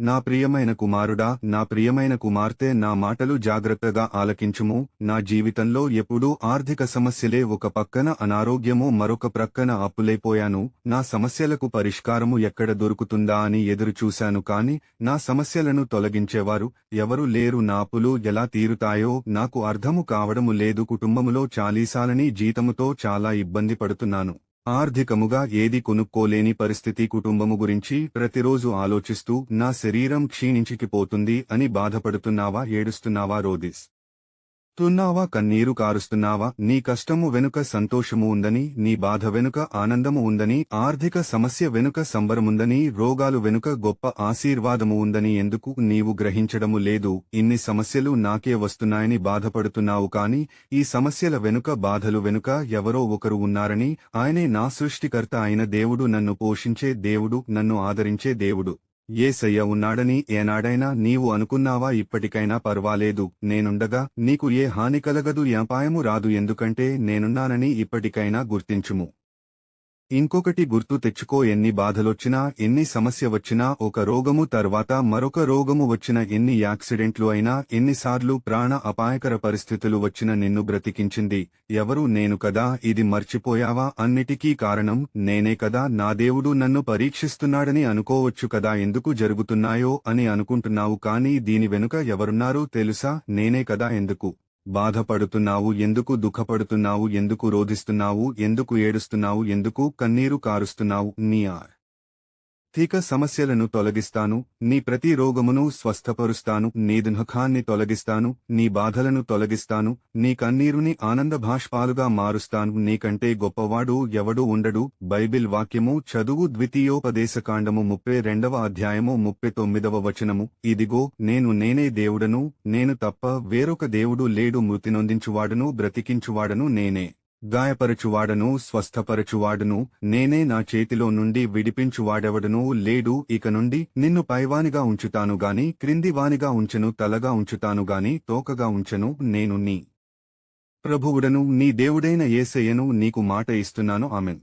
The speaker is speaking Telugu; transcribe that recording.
నా ప్రియమైన కుమారుడా, నా ప్రియమైన కుమార్తె, నా మాటలు జాగ్రత్తగా ఆలకించుము. నా జీవితంలో ఎప్పుడూ ఆర్థిక సమస్యలే, ఒక పక్కన అనారోగ్యము, మరొక ప్రక్కన అప్పులైపోయాను. నా సమస్యలకు పరిష్కారము ఎక్కడ దొరుకుతుందా అని ఎదురుచూశాను, కాని నా సమస్యలను తొలగించేవారు ఎవరు లేరు. నా అప్పులు ఎలా తీరుతాయో నాకు అర్థము కావడము లేదు. కుటుంబములో చాలీసాలని జీతముతో చాలా ఇబ్బంది పడుతున్నాను. ఆర్థికముగా ఏది కొనుక్కోలేని పరిస్థితి. కుటుంబము గురించి ప్రతిరోజు ఆలోచిస్తూ నా శరీరం క్షీణించికిపోతుంది అని బాధపడుతున్నావా? ఏడుస్తున్నావా? తున్నావా? కన్నీరు కారుస్తున్నావా? నీ కష్టము వెనుక సంతోషము ఉందని, నీ బాధ వెనుక ఆనందము ఉందని, ఆర్థిక సమస్య వెనుక సంబరముందని, రోగాలు వెనుక గొప్ప ఆశీర్వాదము ఉందని ఎందుకు నీవు గ్రహించడము లేదు? ఇన్ని సమస్యలు నాకే వస్తున్నాయని బాధపడుతున్నావు, కాని ఈ సమస్యల వెనుక, బాధలు వెనుక ఎవరో ఒకరు ఉన్నారని, ఆయనే నా సృష్టికర్త అయిన దేవుడు, నన్ను పోషించే దేవుడు, నన్ను ఆదరించే దేవుడు. యేసయ్య ఉన్నాడని ఏనాడైనా నీవు అనుకున్నావా? ఇప్పటికైనా పర్వాలేదు, నేనుండగా నీకు ఏ హాని కలగదు, అపాయము రాదు, ఎందుకంటే నేనున్నానని ఇప్పటికైనా గుర్తించుము. ఇంకొకటి గుర్తు తెచ్చుకో, ఎన్ని బాధలొచ్చినా, ఎన్ని సమస్య వచ్చినా, ఒక రోగము తర్వాత మరొక రోగము వచ్చిన, ఎన్ని యాక్సిడెంట్లు అయినా, ఎన్నిసార్లు ప్రాణ అపాయకర పరిస్థితులు వచ్చిన నిన్ను బ్రతికించింది ఎవరు? నేను కదా. ఇది మర్చిపోయావా? అన్నిటికీ కారణం నేనే కదా. నా దేవుడు నన్ను పరీక్షిస్తున్నాడని అనుకోవచ్చు కదా. ఎందుకు జరుగుతున్నాయో అని అనుకుంటున్నావు, కానీ దీని వెనుక ఎవరున్నారో తెలుసా? నేనే కదా. ఎందుకు బాధపడుతున్నావు? ఎందుకు దుఃఖపడుతున్నావు? ఎందుకు రోధిస్తున్నావు? ఎందుకు ఏడుస్తున్నావు? ఎందుకు కన్నీరు కారుస్తున్నావు? నీ ఆర్థిక సమస్యలను తొలగిస్తాను, నీ ప్రతి రోగమును స్వస్థపరుస్తాను, నీ దుఃఖాన్ని తొలగిస్తాను, నీ బాధలను తొలగిస్తాను, నీ కన్నీరుని ఆనంద భాష్పాలుగా మారుస్తాను. నీకంటే గొప్పవాడు ఎవడూ ఉండడు. బైబిల్ వాక్యము చదువు. ద్వితీయోపదేశకాండము 32వ అధ్యాయము 39వ వచనము. ఇదిగో, నేనే దేవుడను, నేను తప్ప వేరొక దేవుడు లేడు. మృతి నొందించువాడను, బ్రతికించువాడను నేనే. గాయపరచువాడను, స్వస్థపరచువాడను నేనే. నా చేతిలో నుండి విడిపించువాడెవడనూ లేడు. ఇక నుండి నిన్ను పైవానిగా ఉంచుతాను గాని క్రిందివానిగా ఉంచెను, తలగా ఉంచుతాను గాని తోకగా ఉంచెను. నేను నీ ప్రభువుడను, నీ దేవుడైన యేసయ్యను నీకు మాట ఇస్తున్నాను. ఆమెన్.